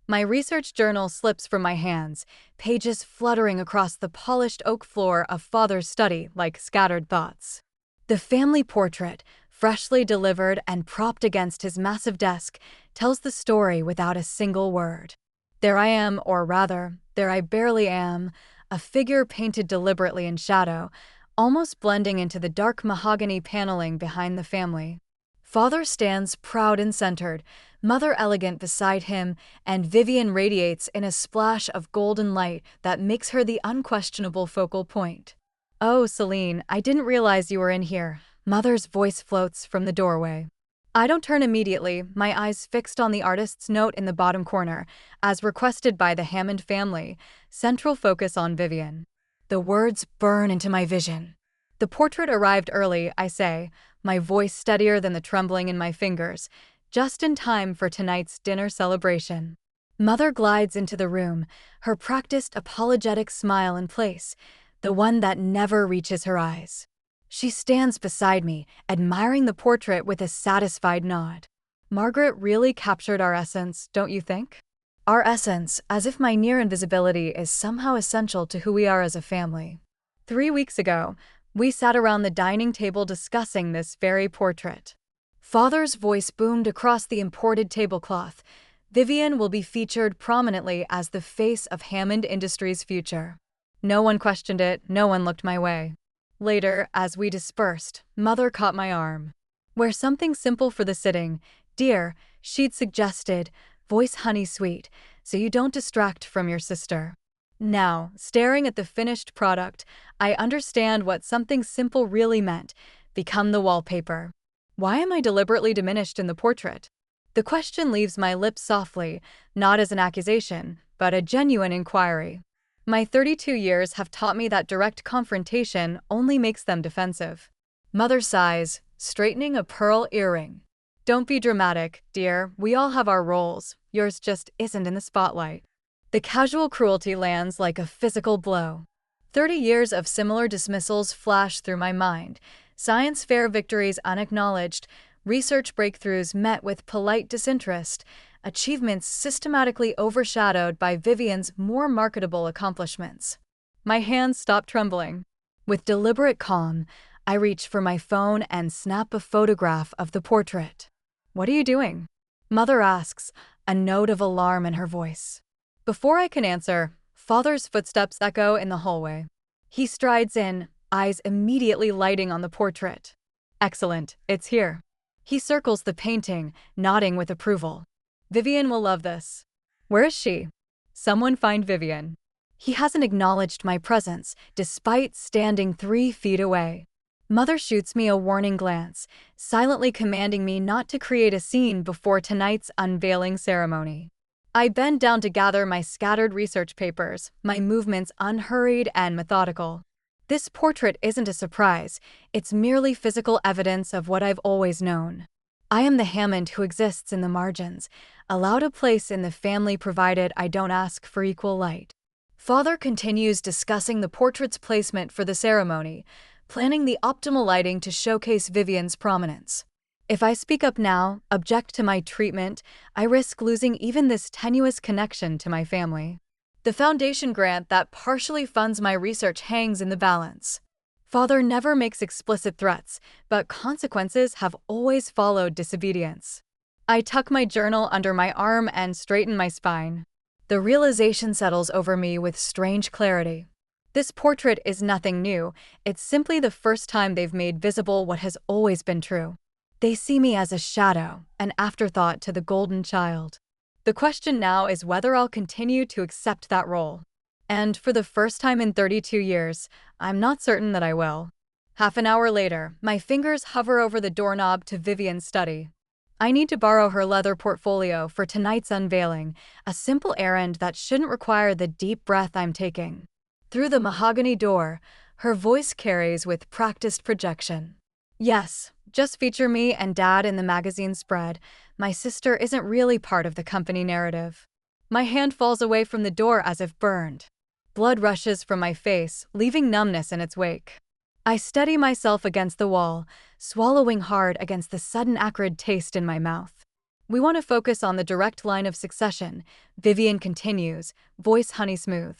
My research journal slips from my hands, pages fluttering across the polished oak floor of Father's study like scattered thoughts. The family portrait, freshly delivered and propped against his massive desk, tells the story without a single word. There I am, or rather, there I barely am, a figure painted deliberately in shadow, almost blending into the dark mahogany paneling behind the family. Father stands proud and centered, Mother elegant beside him, and Vivian radiates in a splash of golden light that makes her the unquestionable focal point. "Oh, Celine, I didn't realize you were in here." Mother's voice floats from the doorway. I don't turn immediately, my eyes fixed on the artist's note in the bottom corner, as requested by the Hammond family, central focus on Vivian. The words burn into my vision. The portrait arrived early, I say, my voice steadier than the trembling in my fingers, just in time for tonight's dinner celebration. Mother glides into the room, her practiced apologetic smile in place, the one that never reaches her eyes. She stands beside me, admiring the portrait with a satisfied nod. Margaret really captured our essence, don't you think? Our essence, as if my near invisibility is somehow essential to who we are as a family. 3 weeks ago, we sat around the dining table discussing this very portrait. Father's voice boomed across the imported tablecloth. Vivian will be featured prominently as the face of Hammond Industries' future. No one questioned it, no one looked my way. Later, as we dispersed, Mother caught my arm. "Wear something simple for the sitting, dear," she'd suggested, voice honey-sweet, "so you don't distract from your sister." Now, staring at the finished product, I understand what something simple really meant: become the wallpaper. Why am I deliberately diminished in the portrait? The question leaves my lips softly, not as an accusation, but a genuine inquiry. My 32 years have taught me that direct confrontation only makes them defensive. Mother sighs, straightening a pearl earring. "Don't be dramatic, dear. We all have our roles. Yours just isn't in the spotlight." The casual cruelty lands like a physical blow. 30 years of similar dismissals flash through my mind. Science fair victories unacknowledged, research breakthroughs met with polite disinterest, achievements systematically overshadowed by Vivian's more marketable accomplishments. My hands stop trembling. With deliberate calm, I reach for my phone and snap a photograph of the portrait. "What are you doing?" Mother asks, a note of alarm in her voice. Before I can answer, Father's footsteps echo in the hallway. He strides in, eyes immediately lighting on the portrait. "Excellent, it's here." He circles the painting, nodding with approval. "Vivian will love this." "Where is she?" "Someone find Vivian." He hasn't acknowledged my presence, despite standing 3 feet away. Mother shoots me a warning glance, silently commanding me not to create a scene before tonight's unveiling ceremony. I bend down to gather my scattered research papers, my movements unhurried and methodical. This portrait isn't a surprise, it's merely physical evidence of what I've always known. I am the Hammond who exists in the margins, allowed a place in the family provided I don't ask for equal light. Father continues discussing the portrait's placement for the ceremony, planning the optimal lighting to showcase Vivian's prominence. If I speak up now, object to my treatment, I risk losing even this tenuous connection to my family. The foundation grant that partially funds my research hangs in the balance. Father never makes explicit threats, but consequences have always followed disobedience. I tuck my journal under my arm and straighten my spine. The realization settles over me with strange clarity. This portrait is nothing new, it's simply the first time they've made visible what has always been true. They see me as a shadow, an afterthought to the golden child. The question now is whether I'll continue to accept that role. And for the first time in 32 years, I'm not certain that I will. Half an hour later, my fingers hover over the doorknob to Vivian's study. I need to borrow her leather portfolio for tonight's unveiling, a simple errand that shouldn't require the deep breath I'm taking. Through the mahogany door, her voice carries with practiced projection. "Yes, just feature me and Dad in the magazine spread. My sister isn't really part of the company narrative." My hand falls away from the door as if burned. Blood rushes from my face, leaving numbness in its wake. I steady myself against the wall, swallowing hard against the sudden acrid taste in my mouth. We want to focus on the direct line of succession, Vivian continues, voice honey smooth.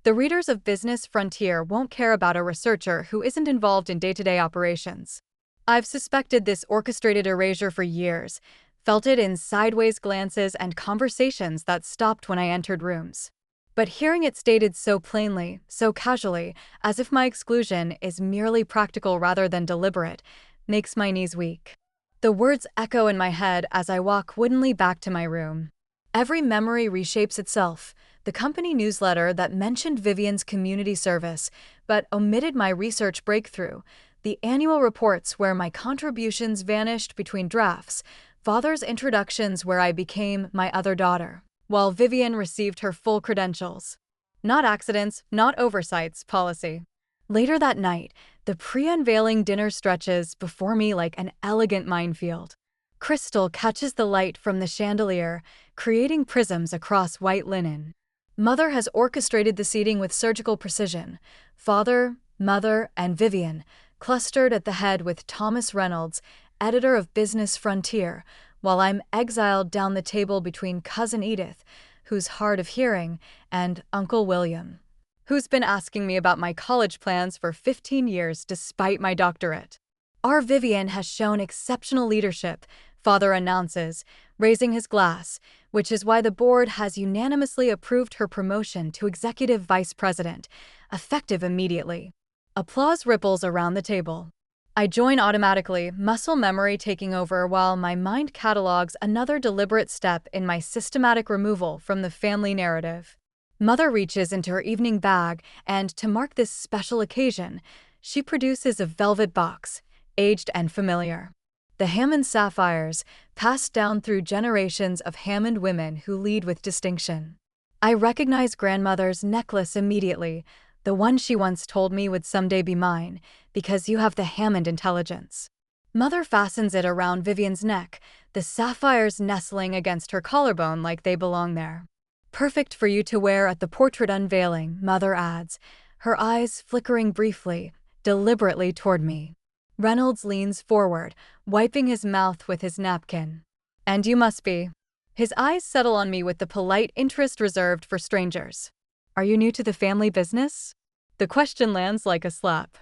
The readers of Business Frontier won't care about a researcher who isn't involved in day-to-day operations. I've suspected this orchestrated erasure for years, felt it in sideways glances and conversations that stopped when I entered rooms. But hearing it stated so plainly, so casually, as if my exclusion is merely practical rather than deliberate, makes my knees weak. The words echo in my head as I walk woodenly back to my room. Every memory reshapes itself. The company newsletter that mentioned Vivian's community service, but omitted my research breakthrough. The annual reports where my contributions vanished between drafts. Father's introductions where I became my other daughter, while Vivian received her full credentials. Not accidents, not oversights, policy. Later that night, the pre-unveiling dinner stretches before me like an elegant minefield. Crystal catches the light from the chandelier, creating prisms across white linen. Mother has orchestrated the seating with surgical precision. Father, Mother, and Vivian, clustered at the head with Thomas Reynolds, editor of Business Frontier, while I'm exiled down the table between Cousin Edith, who's hard of hearing, and Uncle William, who's been asking me about my college plans for 15 years despite my doctorate. Our Vivian has shown exceptional leadership, Father announces, raising his glass, which is why the board has unanimously approved her promotion to executive vice president, effective immediately. Applause ripples around the table. I join automatically, muscle memory taking over while my mind catalogs another deliberate step in my systematic removal from the family narrative. Mother reaches into her evening bag, and to mark this special occasion, she produces a velvet box, aged and familiar. The Hammond sapphires, passed down through generations of Hammond women who lead with distinction. I recognize grandmother's necklace immediately, the one she once told me would someday be mine, because you have the Hammond intelligence. Mother fastens it around Vivian's neck, the sapphires nestling against her collarbone like they belong there. Perfect for you to wear at the portrait unveiling, Mother adds, her eyes flickering briefly, deliberately toward me. Reynolds leans forward, wiping his mouth with his napkin. And you must be. His eyes settle on me with the polite interest reserved for strangers. Are you new to the family business? The question lands like a slap.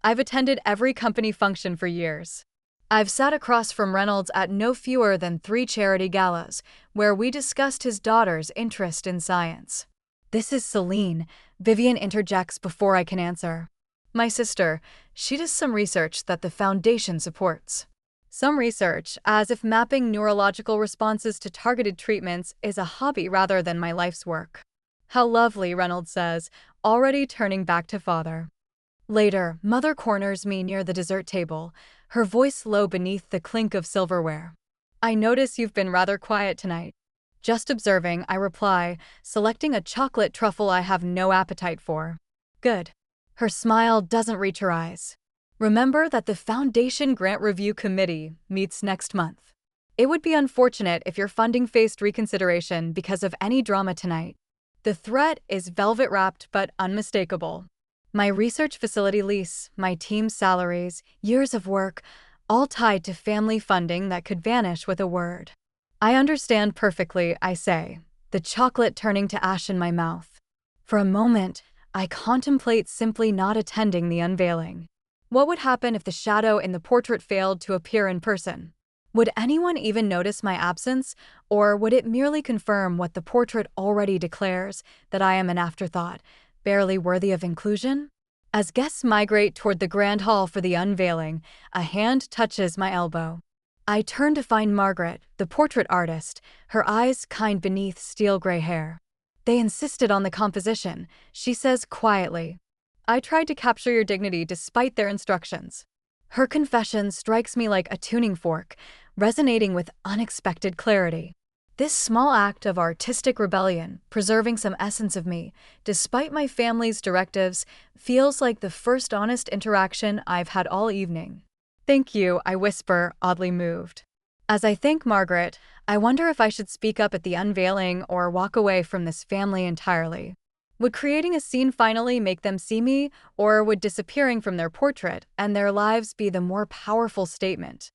I've attended every company function for years. I've sat across from Reynolds at no fewer than 3 charity galas, where we discussed his daughter's interest in science. This is Celine, Vivian interjects before I can answer. My sister, she does some research that the foundation supports. Some research, as if mapping neurological responses to targeted treatments is a hobby rather than my life's work. How lovely, Reynolds says, already turning back to Father. Later, Mother corners me near the dessert table, her voice low beneath the clink of silverware. I notice you've been rather quiet tonight. Just observing, I reply, selecting a chocolate truffle I have no appetite for. Good. Her smile doesn't reach her eyes. Remember that the Foundation Grant Review Committee meets next month. It would be unfortunate if your funding faced reconsideration because of any drama tonight. The threat is velvet-wrapped but unmistakable. My research facility lease, my team's salaries, years of work, all tied to family funding that could vanish with a word. I understand perfectly, I say, the chocolate turning to ash in my mouth. For a moment, I contemplate simply not attending the unveiling. What would happen if the shadow in the portrait failed to appear in person? Would anyone even notice my absence, or would it merely confirm what the portrait already declares, that I am an afterthought, barely worthy of inclusion? As guests migrate toward the grand hall for the unveiling, a hand touches my elbow. I turn to find Margaret, the portrait artist, her eyes kind beneath steel-gray hair. They insisted on the composition, she says quietly. I tried to capture your dignity despite their instructions. Her confession strikes me like a tuning fork, resonating with unexpected clarity. This small act of artistic rebellion, preserving some essence of me, despite my family's directives, feels like the first honest interaction I've had all evening. Thank you, I whisper, oddly moved. As I thank Margaret, I wonder if I should speak up at the unveiling or walk away from this family entirely. Would creating a scene finally make them see me, or would disappearing from their portrait and their lives be the more powerful statement?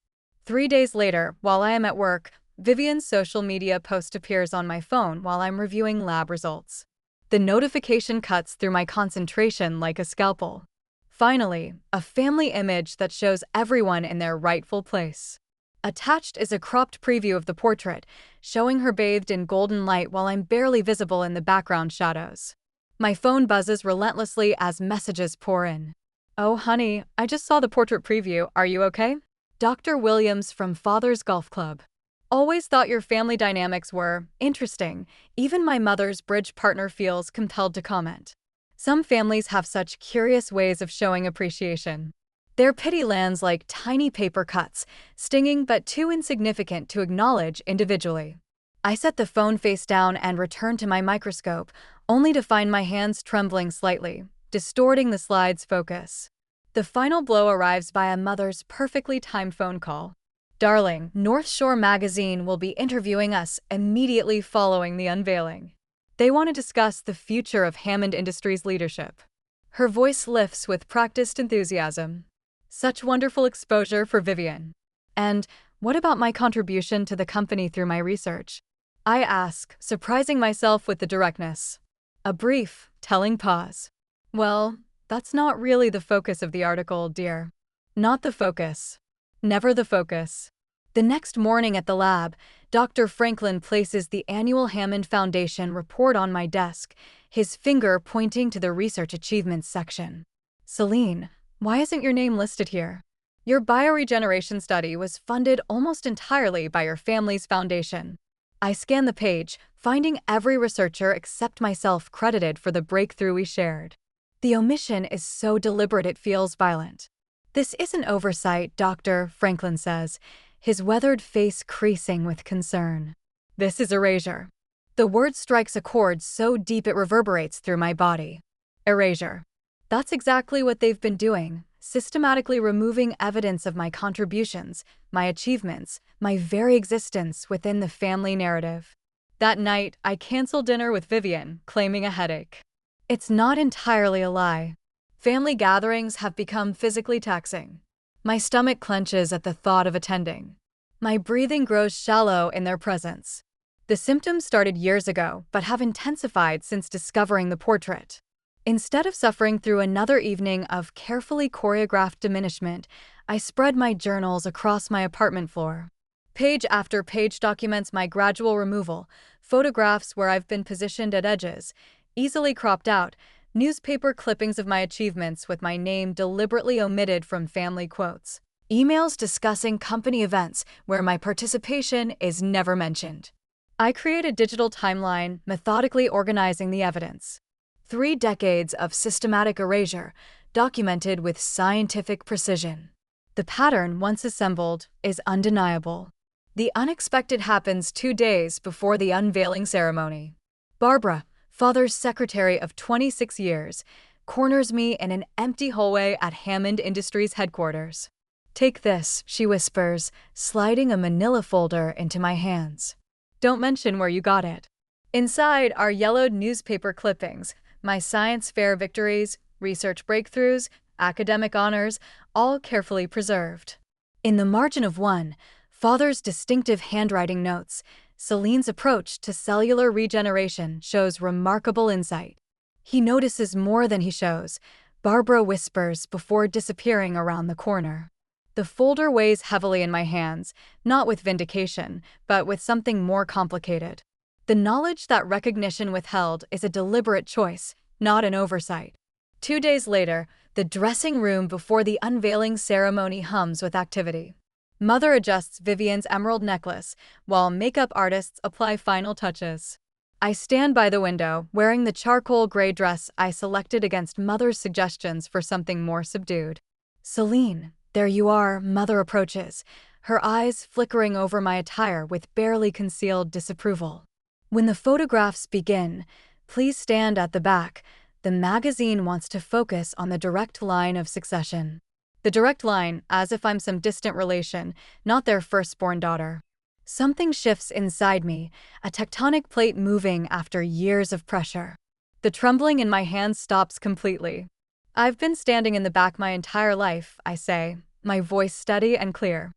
3 days later, while I am at work, Vivian's social media post appears on my phone while I'm reviewing lab results. The notification cuts through my concentration like a scalpel. Finally, a family image that shows everyone in their rightful place. Attached is a cropped preview of the portrait, showing her bathed in golden light while I'm barely visible in the background shadows. My phone buzzes relentlessly as messages pour in. "Oh, honey, I just saw the portrait preview. Are you okay?" Dr. Williams from Father's Golf Club. "Always thought your family dynamics were interesting. Even my mother's bridge partner feels compelled to comment. Some families have such curious ways of showing appreciation. Their pity lands like tiny paper cuts, stinging but too insignificant to acknowledge individually." I set the phone face down and return to my microscope, only to find my hands trembling slightly, distorting the slide's focus. The final blow arrives by a mother's perfectly timed phone call. "Darling, North Shore Magazine will be interviewing us immediately following the unveiling. They want to discuss the future of Hammond Industries leadership." Her voice lifts with practiced enthusiasm. Such wonderful exposure for Vivian. "And what about my contribution to the company through my research?" I ask, surprising myself with the directness. A brief, telling pause. "Well, that's not really the focus of the article, dear." Not the focus. Never the focus. The next morning at the lab, Dr. Franklin places the annual Hammond Foundation report on my desk, his finger pointing to the research achievements section. "Celine, why isn't your name listed here? Your bioregeneration study was funded almost entirely by your family's foundation." I scan the page, finding every researcher except myself credited for the breakthrough we shared. The omission is so deliberate it feels violent. "This isn't oversight, Dr. Franklin says, his weathered face creasing with concern. "This is erasure." The word strikes a chord so deep it reverberates through my body. Erasure. That's exactly what they've been doing, systematically removing evidence of my contributions, my achievements, my very existence within the family narrative. That night, I cancel dinner with Vivian, claiming a headache. It's not entirely a lie. Family gatherings have become physically taxing. My stomach clenches at the thought of attending. My breathing grows shallow in their presence. The symptoms started years ago, but have intensified since discovering the portrait. Instead of suffering through another evening of carefully choreographed diminishment, I spread my journals across my apartment floor. Page after page documents my gradual removal, photographs where I've been positioned at edges, easily cropped out, newspaper clippings of my achievements with my name deliberately omitted from family quotes, emails discussing company events where my participation is never mentioned. I create a digital timeline, methodically organizing the evidence. 3 decades of systematic erasure, documented with scientific precision. The pattern, once assembled, is undeniable. The unexpected happens 2 days before the unveiling ceremony. Barbara, father's secretary of 26 years, corners me in an empty hallway at Hammond Industries headquarters. "Take this," she whispers, sliding a manila folder into my hands. "Don't mention where you got it." Inside are yellowed newspaper clippings, my science fair victories, research breakthroughs, academic honors, all carefully preserved. In the margin of one, father's distinctive handwriting notes, Celine's approach to cellular regeneration shows remarkable insight. He notices more than he shows, Barbara whispers before disappearing around the corner. The folder weighs heavily in my hands, not with vindication, but with something more complicated. The knowledge that recognition withheld is a deliberate choice, not an oversight. 2 days later, the dressing room before the unveiling ceremony hums with activity. Mother adjusts Vivian's emerald necklace, while makeup artists apply final touches. I stand by the window, wearing the charcoal gray dress I selected against Mother's suggestions for something more subdued. "Celine, there you are," Mother approaches, her eyes flickering over my attire with barely concealed disapproval. "When the photographs begin, please stand at the back. The magazine wants to focus on the direct line of succession." The direct line, as if I'm some distant relation, not their firstborn daughter. Something shifts inside me, a tectonic plate moving after years of pressure. The trembling in my hands stops completely. "I've been standing in the back my entire life," I say, my voice steady and clear.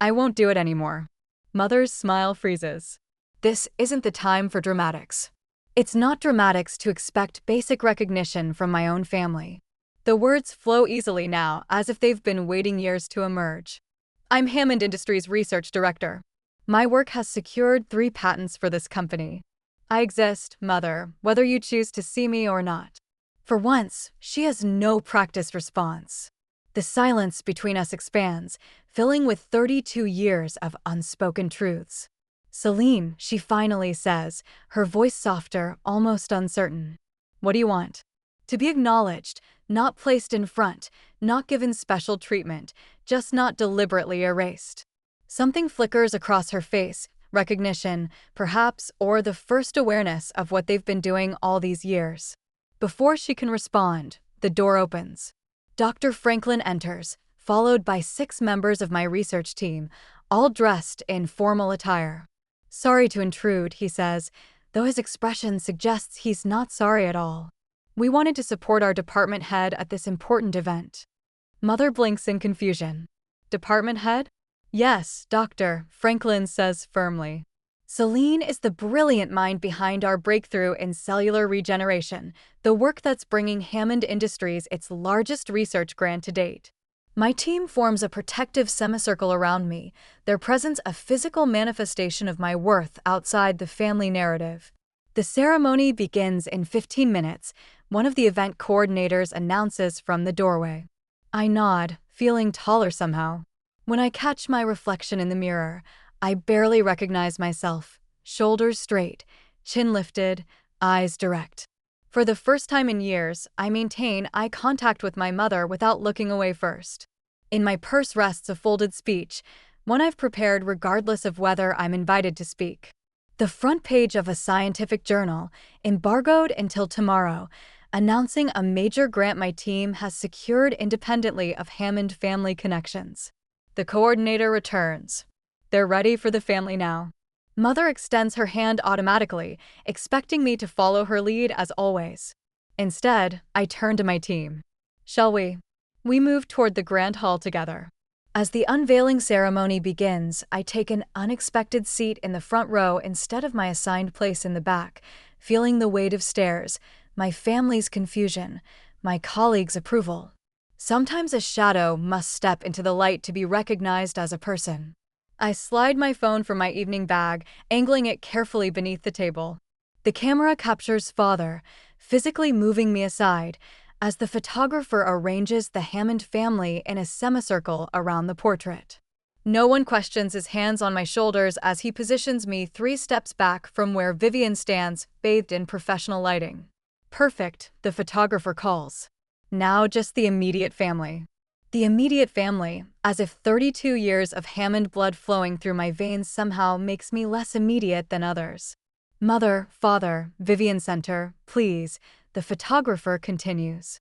"I won't do it anymore." Mother's smile freezes. This isn't the time for dramatics. It's not dramatics to expect basic recognition from my own family. The words flow easily now, as if they've been waiting years to emerge. I'm Hammond Industries Research Director. My work has secured 3 patents for this company. I exist, Mother, whether you choose to see me or not. For once, she has no practiced response. The silence between us expands, filling with 32 years of unspoken truths. Celine, she finally says, her voice softer, almost uncertain. What do you want? To be acknowledged, not placed in front, not given special treatment, just not deliberately erased. Something flickers across her face, recognition, perhaps, or the first awareness of what they've been doing all these years. Before she can respond, the door opens. Dr. Franklin enters, followed by 6 members of my research team, all dressed in formal attire. Sorry to intrude, he says, though his expression suggests he's not sorry at all. We wanted to support our department head at this important event. Mother blinks in confusion. Department head? Yes, Dr. Franklin says firmly. Celine is the brilliant mind behind our breakthrough in cellular regeneration, the work that's bringing Hammond Industries its largest research grant to date. My team forms a protective semicircle around me, their presence a physical manifestation of my worth outside the family narrative. The ceremony begins in 15 minutes, one of the event coordinators announces from the doorway. I nod, feeling taller somehow. When I catch my reflection in the mirror, I barely recognize myself, shoulders straight, chin lifted, eyes direct. For the first time in years, I maintain eye contact with my mother without looking away first. In my purse rests a folded speech, one I've prepared regardless of whether I'm invited to speak. The front page of a scientific journal, embargoed until tomorrow, announcing a major grant my team has secured independently of Hammond family connections. The coordinator returns. They're ready for the family now. Mother extends her hand automatically, expecting me to follow her lead as always. Instead, I turn to my team. Shall we? We move toward the grand hall together. As the unveiling ceremony begins, I take an unexpected seat in the front row instead of my assigned place in the back, feeling the weight of stares, my family's confusion, my colleagues' approval. Sometimes a shadow must step into the light to be recognized as a person. I slide my phone from my evening bag, angling it carefully beneath the table. The camera captures Father, physically moving me aside, as the photographer arranges the Hammond family in a semicircle around the portrait. No one questions his hands on my shoulders as he positions me 3 steps back from where Vivian stands, bathed in professional lighting. Perfect, the photographer calls. Now just the immediate family. The immediate family, as if 32 years of Hammond blood flowing through my veins somehow makes me less immediate than others. Mother, Father, Vivian Center, please, the photographer continues.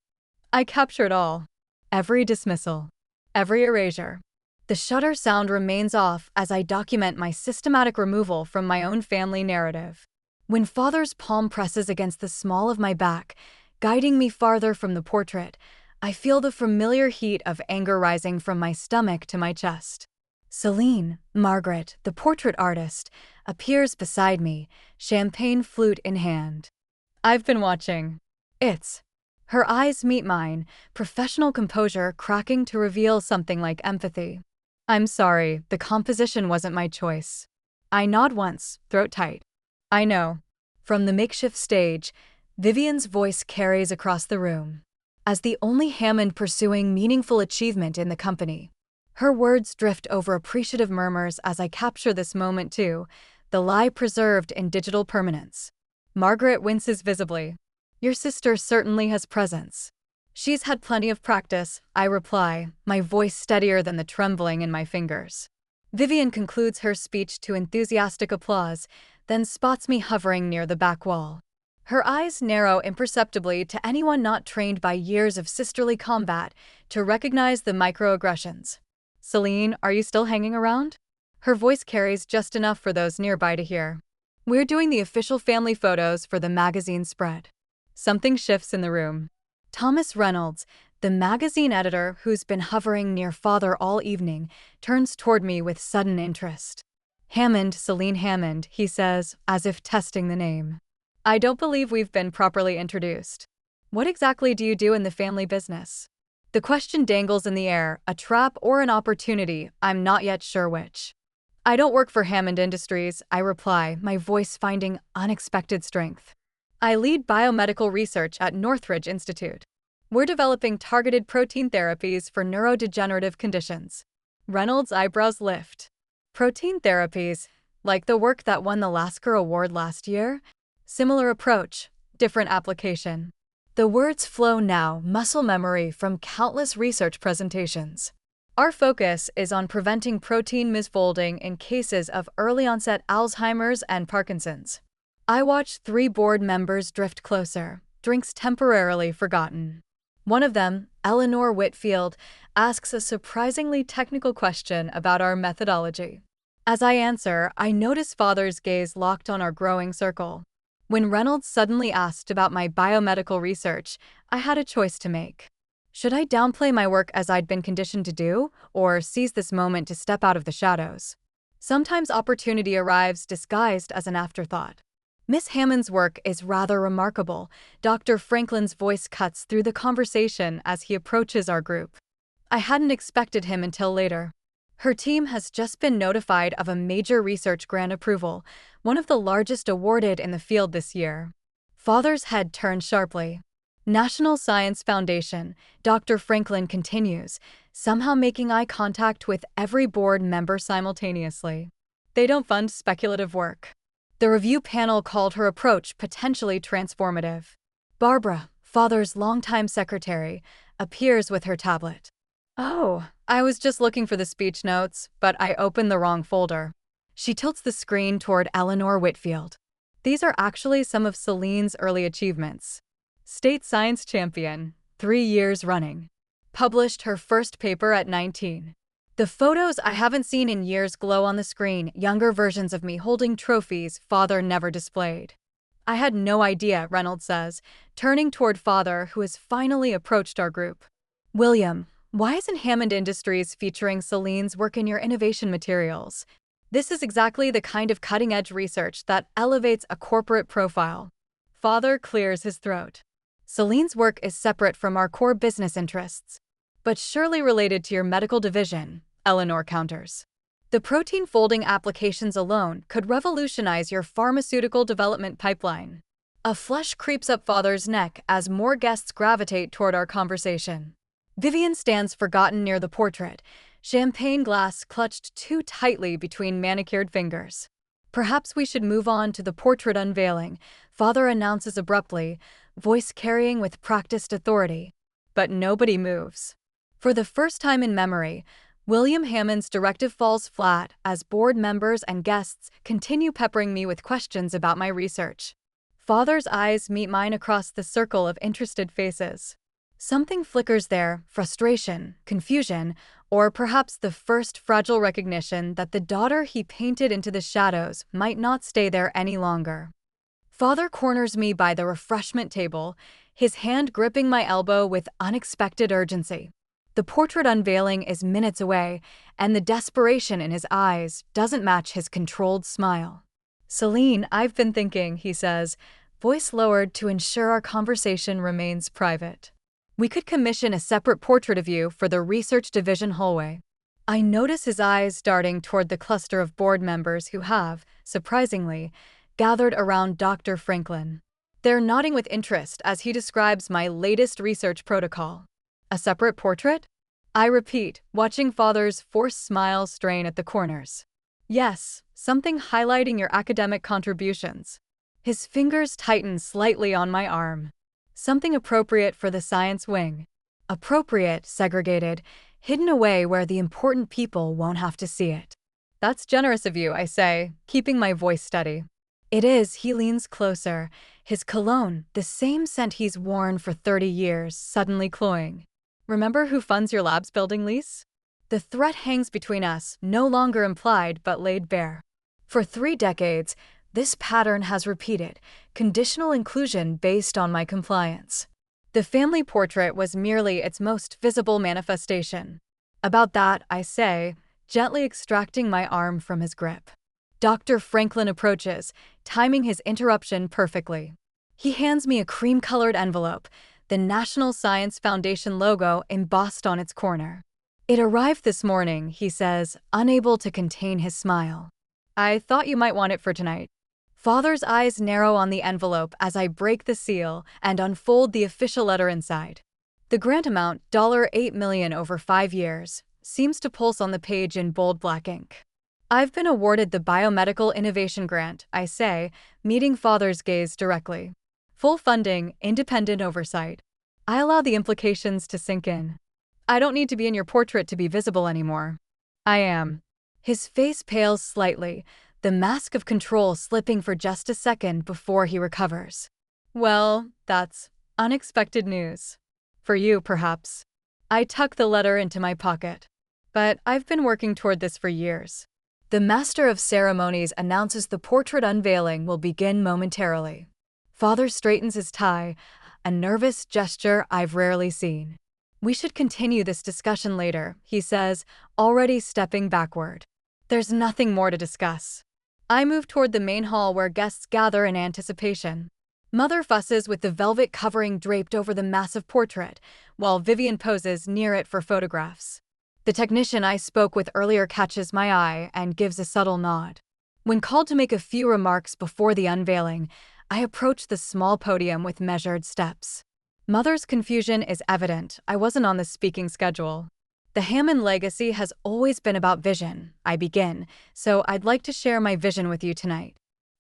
I capture it all. Every dismissal. Every erasure. The shutter sound remains off as I document my systematic removal from my own family narrative. When Father's palm presses against the small of my back, guiding me farther from the portrait, I feel the familiar heat of anger rising from my stomach to my chest. Celine, Margaret, the portrait artist, appears beside me, champagne flute in hand. I've been watching. Her eyes meet mine, professional composure cracking to reveal something like empathy. I'm sorry, the composition wasn't my choice. I nod once, throat tight. I know. From the makeshift stage, Vivian's voice carries across the room. As the only Hammond pursuing meaningful achievement in the company. Her words drift over appreciative murmurs as I capture this moment too, the lie preserved in digital permanence. Margaret winces visibly. Your sister certainly has presence. She's had plenty of practice, I reply, my voice steadier than the trembling in my fingers. Vivian concludes her speech to enthusiastic applause, then spots me hovering near the back wall. Her eyes narrow imperceptibly to anyone not trained by years of sisterly combat to recognize the microaggressions. Celine, are you still hanging around? Her voice carries just enough for those nearby to hear. We're doing the official family photos for the magazine spread. Something shifts in the room. Thomas Reynolds, the magazine editor who's been hovering near Father all evening, turns toward me with sudden interest. Hammond, Celine Hammond, he says, as if testing the name. I don't believe we've been properly introduced. What exactly do you do in the family business? The question dangles in the air, a trap or an opportunity, I'm not yet sure which. I don't work for Hammond Industries, I reply, my voice finding unexpected strength. I lead biomedical research at Northridge Institute. We're developing targeted protein therapies for neurodegenerative conditions. Reynolds' eyebrows lift. Protein therapies, like the work that won the Lasker Award last year? Similar approach, different application. The words flow now, muscle memory from countless research presentations. Our focus is on preventing protein misfolding in cases of early-onset Alzheimer's and Parkinson's. I watch 3 board members drift closer, drinks temporarily forgotten. One of them, Eleanor Whitfield, asks a surprisingly technical question about our methodology. As I answer, I notice Father's gaze locked on our growing circle. When Reynolds suddenly asked about my biomedical research, I had a choice to make. Should I downplay my work as I'd been conditioned to do, or seize this moment to step out of the shadows? Sometimes opportunity arrives disguised as an afterthought. Miss Hammond's work is rather remarkable. Dr. Franklin's voice cuts through the conversation as he approaches our group. I hadn't expected him until later. Her team has just been notified of a major research grant approval, one of the largest awarded in the field this year. Father's head turned sharply. National Science Foundation, Dr. Franklin continues, somehow making eye contact with every board member simultaneously. They don't fund speculative work. The review panel called her approach potentially transformative. Barbara, Father's longtime secretary, appears with her tablet. Oh, I was just looking for the speech notes, but I opened the wrong folder. She tilts the screen toward Eleanor Whitfield. These are actually some of Celine's early achievements. State science champion, 3 years running. Published her first paper at 19. The photos I haven't seen in years glow on the screen, younger versions of me holding trophies Father never displayed. I had no idea, Reynolds says, turning toward Father, who has finally approached our group. William, why isn't Hammond Industries featuring Celine's work in your innovation materials? This is exactly the kind of cutting-edge research that elevates a corporate profile. Father clears his throat. Celine's work is separate from our core business interests, but surely related to your medical division, Eleanor counters. The protein folding applications alone could revolutionize your pharmaceutical development pipeline. A flush creeps up Father's neck as more guests gravitate toward our conversation. Vivian stands forgotten near the portrait, champagne glass clutched too tightly between manicured fingers. Perhaps we should move on to the portrait unveiling, Father announces abruptly, voice carrying with practiced authority. But nobody moves. For the first time in memory, William Hammond's directive falls flat as board members and guests continue peppering me with questions about my research. Father's eyes meet mine across the circle of interested faces. Something flickers there, frustration, confusion, or perhaps the first fragile recognition that the daughter he painted into the shadows might not stay there any longer. Father corners me by the refreshment table, his hand gripping my elbow with unexpected urgency. The portrait unveiling is minutes away, and the desperation in his eyes doesn't match his controlled smile. Celine, I've been thinking, he says, voice lowered to ensure our conversation remains private. We could commission a separate portrait of you for the research division hallway. I notice his eyes darting toward the cluster of board members who have, surprisingly, gathered around Dr. Franklin. They're nodding with interest as he describes my latest research protocol. A separate portrait? I repeat, watching Father's forced smile strain at the corners. Yes, something highlighting your academic contributions. His fingers tighten slightly on my arm. Something appropriate for the science wing. Appropriate, segregated, hidden away where the important people won't have to see it. That's generous of you, I say, keeping my voice steady. It is, he leans closer, his cologne, the same scent he's worn for 30 years, suddenly cloying. Remember who funds your lab's building lease? The threat hangs between us, no longer implied but laid bare. For 3 decades, this pattern has repeated, conditional inclusion based on my compliance. The family portrait was merely its most visible manifestation. About that, I say, gently extracting my arm from his grip. Dr. Franklin approaches, timing his interruption perfectly. He hands me a cream-colored envelope, the National Science Foundation logo embossed on its corner. "It arrived this morning," he says, unable to contain his smile. "I thought you might want it for tonight." Father's eyes narrow on the envelope as I break the seal and unfold the official letter inside. The grant amount, $8 million over 5 years, seems to pulse on the page in bold black ink. "I've been awarded the Biomedical Innovation Grant," I say, meeting Father's gaze directly. "Full funding, independent oversight." I allow the implications to sink in. "I don't need to be in your portrait to be visible anymore." "I am." His face pales slightly, the mask of control slipping for just a second before he recovers. "Well, that's unexpected news. For you, perhaps." I tuck the letter into my pocket. "But I've been working toward this for years." The master of ceremonies announces the portrait unveiling will begin momentarily. Father straightens his tie, a nervous gesture I've rarely seen. "We should continue this discussion later," he says, already stepping backward. "There's nothing more to discuss." I move toward the main hall where guests gather in anticipation. Mother fusses with the velvet covering draped over the massive portrait, while Vivian poses near it for photographs. The technician I spoke with earlier catches my eye and gives a subtle nod. When called to make a few remarks before the unveiling, I approach the small podium with measured steps. Mother's confusion is evident. I wasn't on the speaking schedule. "The Hammond legacy has always been about vision," I begin, "so I'd like to share my vision with you tonight."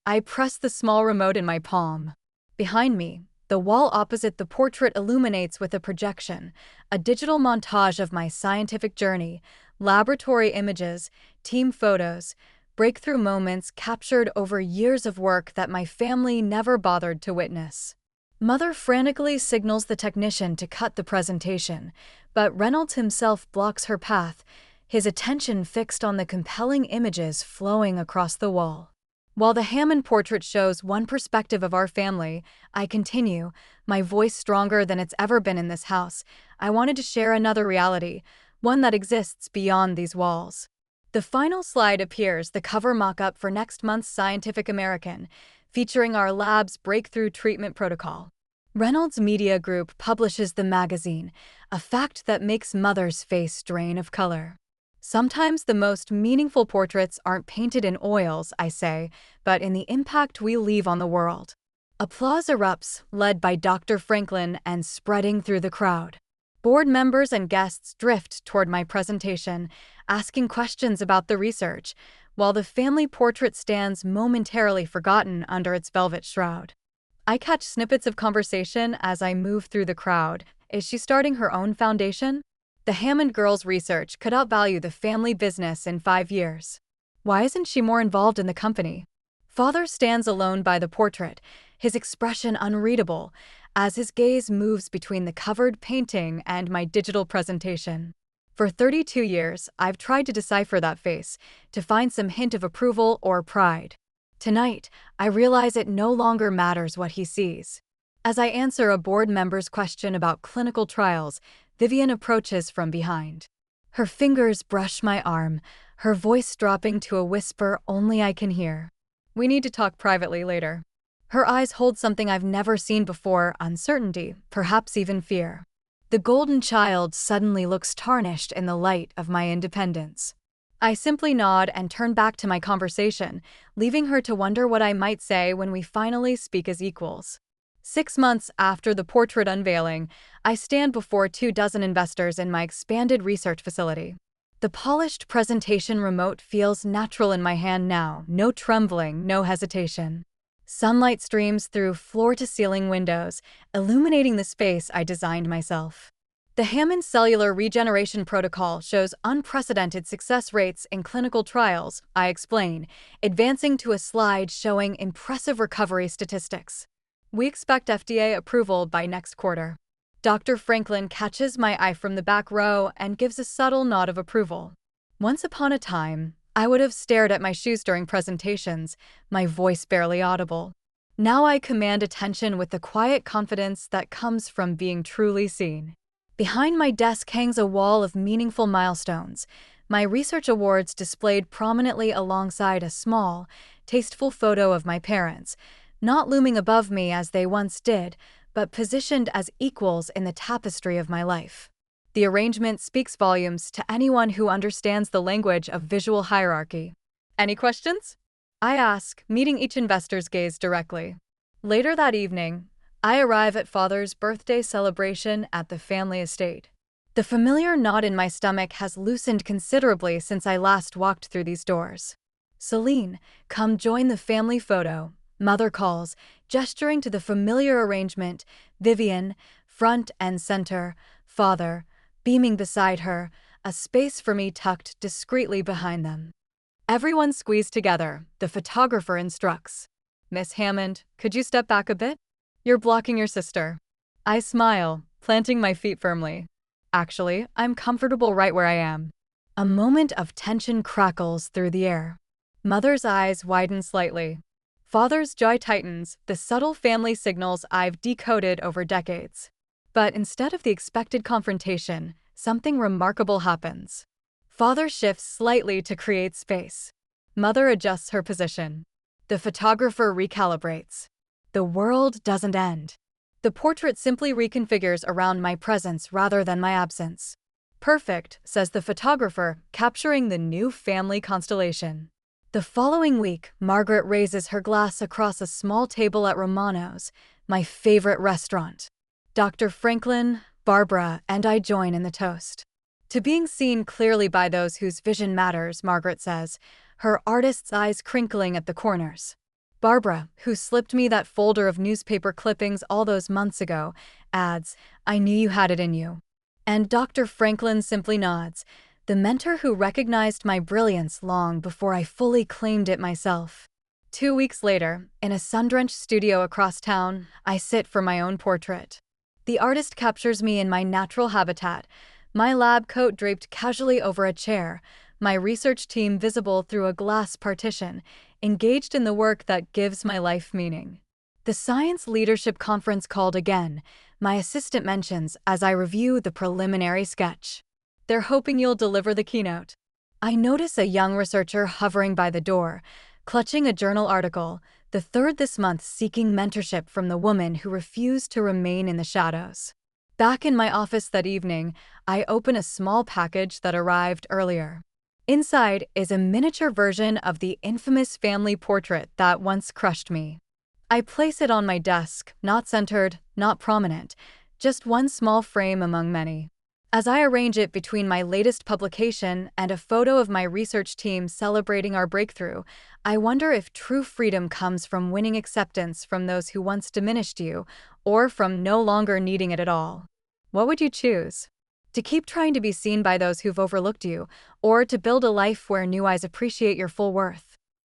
I press the small remote in my palm. Behind me, the wall opposite the portrait illuminates with a projection, a digital montage of my scientific journey, laboratory images, team photos, breakthrough moments captured over years of work that my family never bothered to witness. Mother frantically signals the technician to cut the presentation, but Reynolds himself blocks her path, his attention fixed on the compelling images flowing across the wall. While the Hammond portrait shows one perspective of our family, I continue, my voice stronger than it's ever been in this house. I wanted to share another reality, one that exists beyond these walls. The final slide appears, the cover mock-up for next month's Scientific American, featuring our lab's breakthrough treatment protocol. Reynolds Media Group publishes the magazine, a fact that makes Mother's face drain of color. "Sometimes the most meaningful portraits aren't painted in oils," I say, "but in the impact we leave on the world." Applause erupts, led by Dr. Franklin and spreading through the crowd. Board members and guests drift toward my presentation, asking questions about the research, while the family portrait stands momentarily forgotten under its velvet shroud. I catch snippets of conversation as I move through the crowd. Is she starting her own foundation? The Hammond girls' research could outvalue the family business in 5 years. Why isn't she more involved in the company? Father stands alone by the portrait, his expression unreadable, as his gaze moves between the covered painting and my digital presentation. For 32 years, I've tried to decipher that face, to find some hint of approval or pride. Tonight, I realize it no longer matters what he sees. As I answer a board member's question about clinical trials, Vivian approaches from behind. Her fingers brush my arm, her voice dropping to a whisper only I can hear. "We need to talk privately later." Her eyes hold something I've never seen before, uncertainty, perhaps even fear. The golden child suddenly looks tarnished in the light of my independence. I simply nod and turn back to my conversation, leaving her to wonder what I might say when we finally speak as equals. 6 months after the portrait unveiling, I stand before 24 investors in my expanded research facility. The polished presentation remote feels natural in my hand now, no trembling, no hesitation. Sunlight streams through floor-to-ceiling windows, illuminating the space I designed myself. The Hammond cellular regeneration protocol shows unprecedented success rates in clinical trials, I explain, advancing to a slide showing impressive recovery statistics. "We expect FDA approval by next quarter." Dr. Franklin catches my eye from the back row and gives a subtle nod of approval. Once upon a time, I would have stared at my shoes during presentations, my voice barely audible. Now I command attention with the quiet confidence that comes from being truly seen. Behind my desk hangs a wall of meaningful milestones, My research awards displayed prominently alongside a small, tasteful photo of my parents, not looming above me as they once did, but positioned as equals in the tapestry of my life. The arrangement speaks volumes to anyone who understands the language of visual hierarchy. Any questions? I ask, meeting each investor's gaze directly. Later that evening, I arrive at Father's birthday celebration at the family estate. The familiar knot in my stomach has loosened considerably since I last walked through these doors. "Celine, come join the family photo," Mother calls, gesturing to the familiar arrangement, Vivian, front and center, Father, beaming beside her, a space for me tucked discreetly behind them. Everyone squeezed together, the photographer instructs. "Miss Hammond, could you step back a bit? You're blocking your sister." I smile, planting my feet firmly. "Actually, I'm comfortable right where I am." A moment of tension crackles through the air. Mother's eyes widen slightly. Father's jaw tightens, the subtle family signals I've decoded over decades. But instead of the expected confrontation, something remarkable happens. Father shifts slightly to create space. Mother adjusts her position. The photographer recalibrates. The world doesn't end. The portrait simply reconfigures around my presence rather than my absence. "Perfect," says the photographer, capturing the new family constellation. The following week, Margaret raises her glass across a small table at Romano's, my favorite restaurant. Dr. Franklin, Barbara, and I join in the toast. "To being seen clearly by those whose vision matters," Margaret says, her artist's eyes crinkling at the corners. Barbara, who slipped me that folder of newspaper clippings all those months ago, adds, "I knew you had it in you." And Dr. Franklin simply nods, the mentor who recognized my brilliance long before I fully claimed it myself. 2 weeks later, in a sun-drenched studio across town, I sit for my own portrait. The artist captures me in my natural habitat, my lab coat draped casually over a chair, my research team visible through a glass partition, engaged in the work that gives my life meaning. The Science Leadership Conference called again, my assistant mentions as I review the preliminary sketch. "They're hoping you'll deliver the keynote." I notice a young researcher hovering by the door, clutching a journal article, the third this month seeking mentorship from the woman who refused to remain in the shadows. Back in my office that evening, I open a small package that arrived earlier. Inside is a miniature version of the infamous family portrait that once crushed me. I place it on my desk, not centered, not prominent, just one small frame among many. As I arrange it between my latest publication and a photo of my research team celebrating our breakthrough, I wonder if true freedom comes from winning acceptance from those who once diminished you, or from no longer needing it at all. What would you choose? To keep trying to be seen by those who've overlooked you, or to build a life where new eyes appreciate your full worth?